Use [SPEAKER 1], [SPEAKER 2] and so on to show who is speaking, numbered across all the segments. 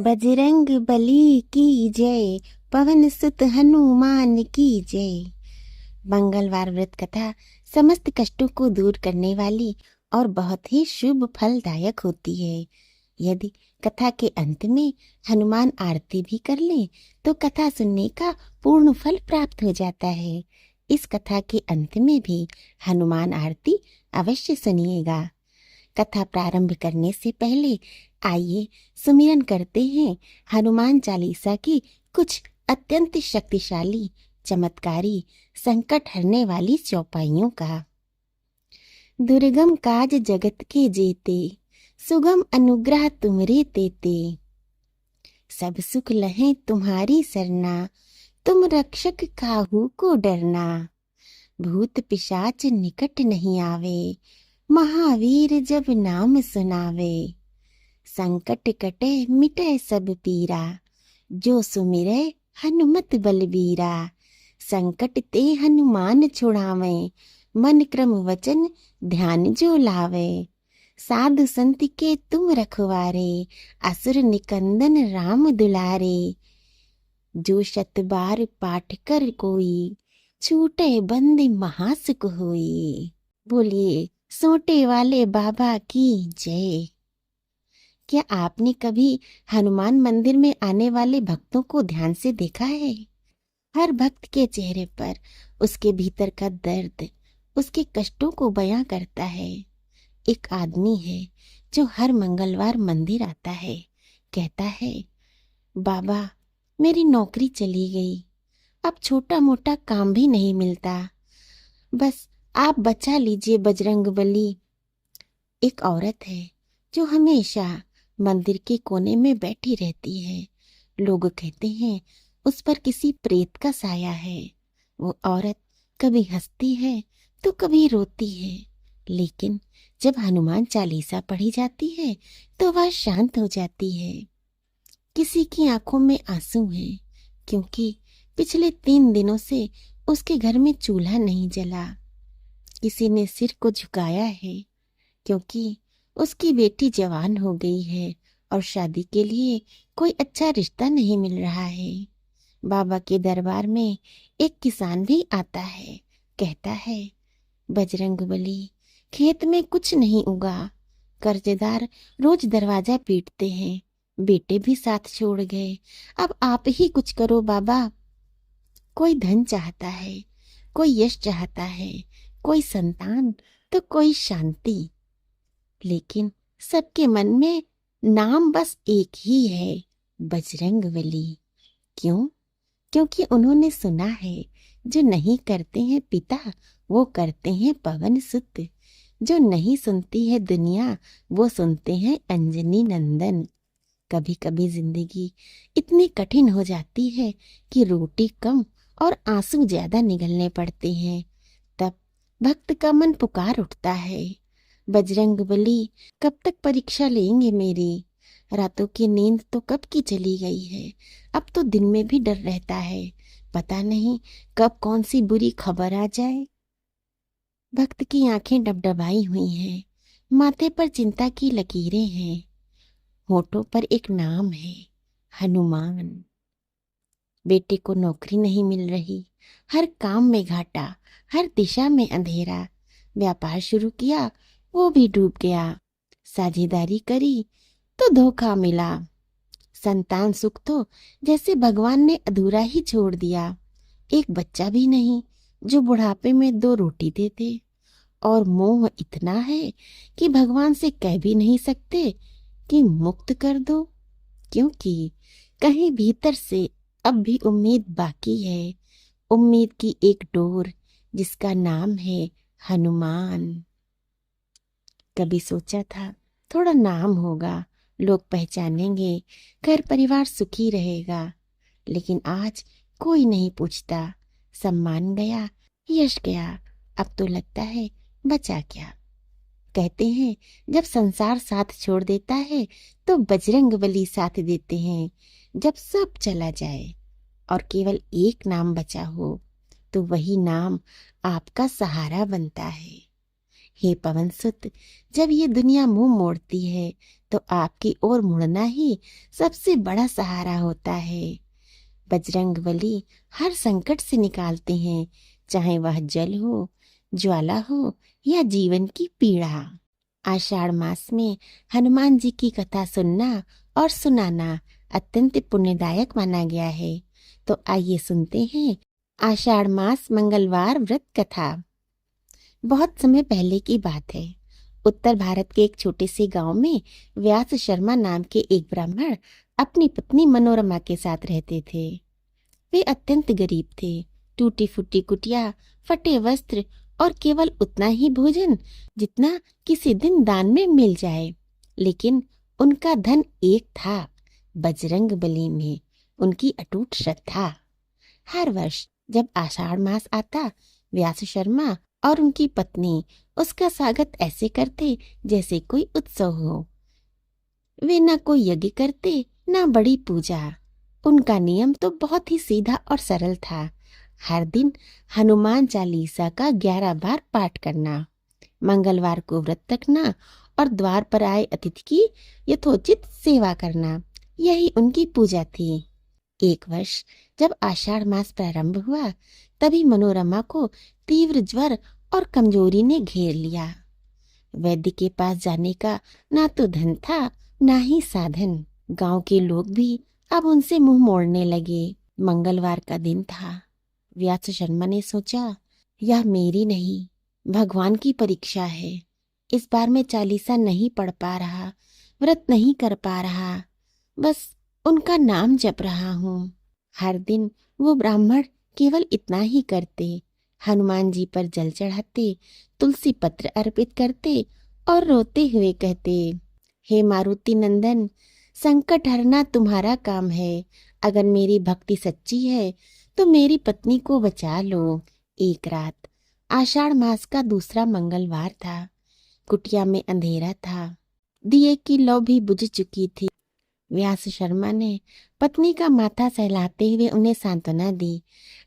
[SPEAKER 1] बजरंग बली की जय, पवन सुत हनुमान की जय। मंगलवार व्रत कथा समस्त कष्टों को दूर करने वाली और बहुत ही शुभ फलदायक होती है। यदि कथा के अंत में हनुमान आरती भी कर लें तो कथा सुनने का पूर्ण फल प्राप्त हो जाता है। इस कथा के अंत में भी हनुमान आरती अवश्य सुनिएगा। कथा प्रारंभ करने से पहले आइए सुमिरन करते हैं हनुमान चालीसा की कुछ अत्यंत शक्तिशाली, चमत्कारी, संकट हरने वाली चौपाइयों का। दुर्गम काज जगत के जेते, सुगम अनुग्रह तुमरे तेते। सब सुख लहे तुम्हारी सरना, तुम रक्षक काहू को डरना। भूत पिशाच निकट नहीं आवे, महावीर जब नाम सुनावे। संकट कटे मिटे सब पीरा, जो सुमिरै हनुमत बलबीरा। संकट ते हनुमान छुड़ावे, मन क्रम वचन ध्यान जो लावे। साधु संत के तुम रखवारे, असुर निकंदन राम दुलारे। जो शत बार पाठ कर कोई, छूटे बंद महासुख होई। बोलिए सोटे वाले बाबा की जय। क्या आपने कभी हनुमान मंदिर में आने वाले भक्तों को ध्यान से देखा है? हर भक्त के चेहरे पर उसके भीतर का दर्द, उसके कष्टों को बयां करता है। एक आदमी है जो हर मंगलवार मंदिर आता है, कहता है, बाबा मेरी नौकरी चली गई, अब छोटा मोटा काम भी नहीं मिलता, बस आप बचा लीजिए बजरंगबली। एक औरत है जो हमेशा मंदिर के कोने में बैठी रहती है। लोग कहते हैं उस पर किसी प्रेत का साया है। वो औरत कभी हंसती है तो कभी रोती है, लेकिन जब हनुमान चालीसा पढ़ी जाती है तो वह शांत हो जाती है। किसी की आंखों में आंसू हैं क्योंकि पिछले 3 दिनों से उसके घर में चूल्हा नहीं जला। किसी ने सिर को झुकाया है क्योंकि उसकी बेटी जवान हो गई है और शादी के लिए कोई अच्छा रिश्ता नहीं मिल रहा है। बाबा के दरबार में एक किसान भी आता है, कहता है, बजरंगबली खेत में कुछ नहीं उगा, कर्जदार रोज दरवाजा पीटते हैं, बेटे भी साथ छोड़ गए, अब आप ही कुछ करो बाबा। कोई धन चाहता है, कोई यश चाहता है, कोई संतान तो कोई शांति, लेकिन सबके मन में नाम बस एक ही है, बजरंगबली। क्यों? क्योंकि उन्होंने सुना है जो नहीं करते हैं पिता वो करते हैं पवन सुत, जो नहीं सुनती है दुनिया वो सुनते हैं अंजनी नंदन। कभी कभी जिंदगी इतनी कठिन हो जाती है कि रोटी कम और आंसू ज्यादा निगलने पड़ते हैं। तब भक्त का मन पुकार उठता है, बजरंगबली कब तक परीक्षा लेंगे मेरी? रातों की नींद तो कब की चली गई है, अब तो दिन में भी डर रहता है, पता नहीं कब कौन सी बुरी खबर आ जाए। भक्त की आंखें डबडबाई हुई हैं, माथे पर चिंता की लकीरें हैं, होठों पर एक नाम है, हनुमान। बेटे को नौकरी नहीं मिल रही, हर काम में घाटा, हर दिशा में अंधेरा। व्यापार शुरू किया वो भी डूब गया, साझेदारी करी तो धोखा मिला। संतान सुख तो जैसे भगवान ने अधूरा ही छोड़ दिया। एक बच्चा भी नहीं जो बुढ़ापे में 2 रोटी देते। और मोह इतना है कि भगवान से कह भी नहीं सकते कि मुक्त कर दो, क्योंकि कहीं भीतर से अब भी उम्मीद बाकी है, उम्मीद की एक डोर जिसका नाम है हनुमान। कभी सोचा था थोड़ा नाम होगा, लोग पहचानेंगे, घर परिवार सुखी रहेगा, लेकिन आज कोई नहीं पूछता। सम्मान गया, यश गया, अब तो लगता है बचा क्या। कहते हैं जब संसार साथ छोड़ देता है तो बजरंगबली साथ देते हैं। जब सब चला जाए और केवल एक नाम बचा हो तो वही नाम आपका सहारा बनता है। हे पवन सुत, जब ये दुनिया मुंह मोड़ती है तो आपकी ओर मुड़ना ही सबसे बड़ा सहारा होता है। बजरंग बली हर संकट से निकालते हैं, चाहे वह जल हो, ज्वाला हो या जीवन की पीड़ा। आषाढ़ मास में हनुमान जी की कथा सुनना और सुनाना अत्यंत पुण्यदायक माना गया है। तो आइए सुनते हैं आषाढ़ मास मंगलवार व्रत कथा। बहुत समय पहले की बात है। उत्तर भारत के एक छोटे से गांव में व्यास शर्मा नाम के एक ब्राह्मण अपनी पत्नी मनोरमा के साथ रहते थे। वे अत्यंत गरीब थे। टूटी फूटी कुटिया, फटे वस्त्र और केवल उतना ही भोजन जितना किसी दिन दान में मिल जाए। लेकिन उनका धन एक था, बजरंग बली में उनकी अटूट श्रद्धा। हर वर्ष जब आषाढ़ मास आता, व्यास शर्मा और उनकी पत्नी उसका स्वागत ऐसे करते जैसे कोई उत्सव हो। वे न कोई यज्ञ करते, न बड़ी पूजा। उनका नियम तो बहुत ही सीधा और सरल था। हर दिन हनुमान चालीसा का 11 बार पाठ करना, मंगलवार को व्रत रखना और द्वार पर आए अतिथि की यथोचित सेवा करना, यही उनकी पूजा थी। एक वर्ष जब आषाढ़ मास प्रारंभ हुआ, तभी मनोरमा को तीव्र ज्वर और कमजोरी ने घेर लिया। वैद्य के पास जाने का ना तो धन था, ना ही साधन। गांव के लोग भी अब उनसे मुंह मोड़ने लगे। मंगलवार का दिन था। व्यास शर्मा ने सोचा, यह मेरी नहीं, भगवान की परीक्षा है। इस बार मैं चालीसा नहीं पढ़ पा रहा, व्रत नहीं कर पा रहा, बस उनका नाम जप रहा हूँ। हर दिन वो ब्राह्मण केवल इतना ही करते, हनुमान जी पर जल चढ़ाते, तुलसी पत्र अर्पित करते और रोते हुए कहते, हे मारुति नंदन, संकट हरना तुम्हारा काम है। अगर मेरी भक्ति सच्ची है तो मेरी पत्नी को बचा लो। एक रात आषाढ़ मास का दूसरा मंगलवार था। कुटिया में अंधेरा था, दिए की लौ भी बुझ चुकी थी। व्यास शर्मा ने पत्नी का माथा सहलाते हुए उन्हें सांत्वना दी।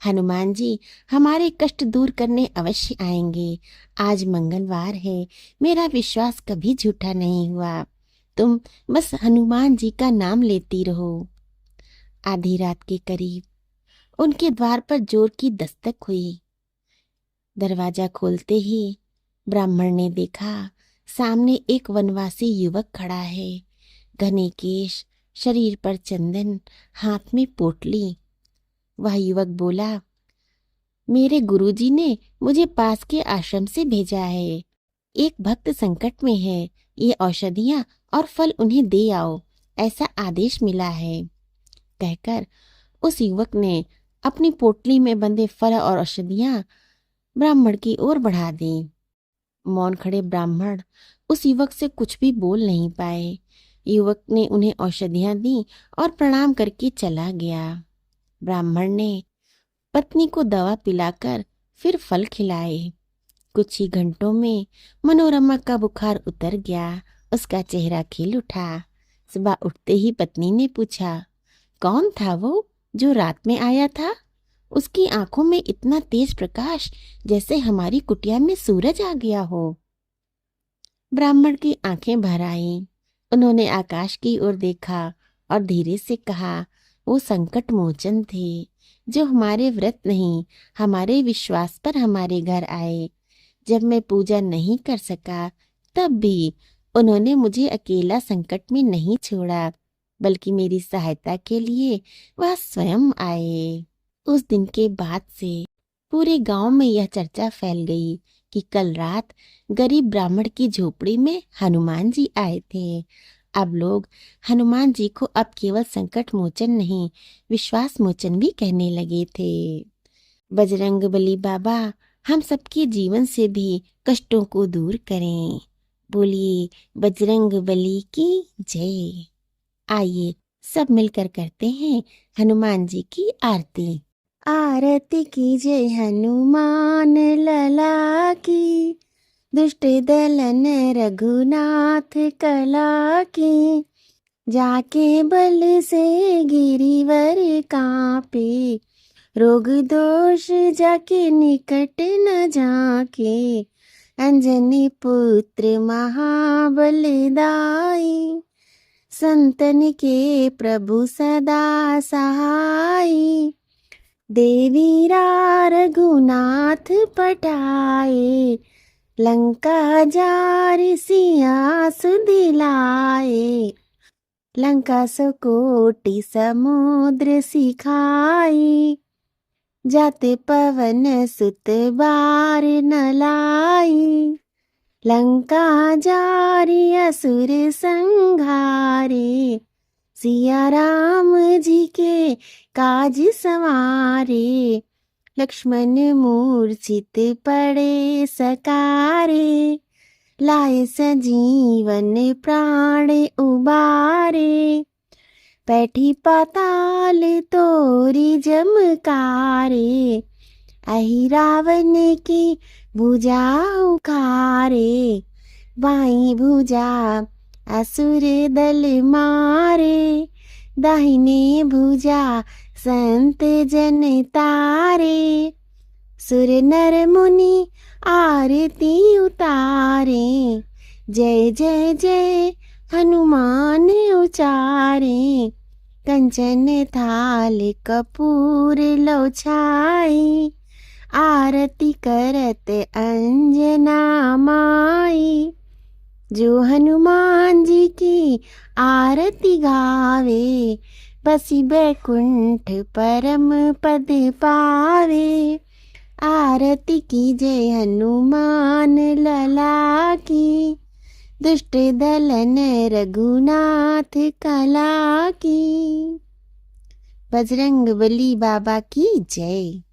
[SPEAKER 1] हनुमान जी हमारे कष्ट दूर करने अवश्य आएंगे। आज मंगलवार है, मेरा विश्वास कभी झूठा नहीं हुआ। तुम बस हनुमान जी का नाम लेती रहो। आधी रात के करीब उनके द्वार पर जोर की दस्तक हुई। दरवाजा खोलते ही ब्राह्मण ने देखा, सामने एक वनवासी युवक खड़ा है। घने केश, शरीर पर चंदन, हाथ में पोटली। वह युवक बोला, मेरे गुरुजी ने मुझे पास के आश्रम से भेजा है। एक भक्त संकट में है, ये औषधियां और फल उन्हें दे आओ, ऐसा आदेश मिला है। कहकर उस युवक ने अपनी पोटली में बंधे फल और औषधियां ब्राह्मण की ओर बढ़ा दी। मौन खड़े ब्राह्मण उस युवक से कुछ भी बोल नहीं पाए। युवक ने उन्हें औषधियां दी और प्रणाम करके चला गया। ब्राह्मण ने पत्नी को दवा पिलाकर फिर फल खिलाए। कुछ ही घंटों में मनोरमा का बुखार उतर गया, उसका चेहरा खिल उठा। सुबह उठते ही पत्नी ने पूछा, कौन था वो जो रात में आया था? उसकी आंखों में इतना तेज प्रकाश जैसे हमारी कुटिया में सूरज आ गया हो। ब्राह्मण की आंखें भर आईं। उन्होंने आकाश की ओर देखा और धीरे से कहा, वो संकट मोचन थे जो हमारे व्रत नहीं, हमारे विश्वास पर हमारे घर आए। जब मैं पूजा नहीं कर सका, तब भी उन्होंने मुझे अकेला संकट में नहीं छोड़ा, बल्कि मेरी सहायता के लिए वह स्वयं आए। उस दिन के बाद से पूरे गांव में यह चर्चा फैल गई कि कल रात गरीब ब्राह्मण की झोपड़ी में हनुमान जी आए थे। अब लोग हनुमान जी को अब केवल संकट मोचन नहीं, विश्वास मोचन भी कहने लगे थे। बजरंग बली बाबा हम सबके जीवन से भी कष्टों को दूर करें। बोलिए बजरंग बली की जय। आइए सब मिलकर करते हैं हनुमान जी की आरती। आरती कीजिए हनुमान लला की, दुष्ट दलन रघुनाथ कला की। जाके बल से गिरिवर कांपे, रोग दोष जाके निकट न जाके। अंजनी पुत्र महाबलदाई, संतन के प्रभु सदा सहाई। देवीरा रघुनाथ पठाए, लंका जार सिया सुदिलाए। लंका सकोटि समुद्र सिखाई, जाते पवन सुत बार न लाई। लंका जारी असुर संघारे, सिया राम जी के काज संवारे। लक्ष्मण मूर्छित पड़े सकारे, लाए संजीवन प्राण उबारे। बैठी पाताल तोरी जमकारे, अहि रावण की भुजा उखारे। बाई भुजा असुर दल मारे, दाहिने भुजा संत जन तारे। सुर नर मुनि आरती उतारे, जय जय जय हनुमान उचारे। कंचन थाल कपूर लो छाई, आरती करत अंजना माई। जो हनुमान जी की आरती गावे, बसी बैकुंठ परम पद पावे। आरती की जय हनुमान लला की, दुष्ट दलन रघुनाथ कला की। बजरंग बली बाबा की जय।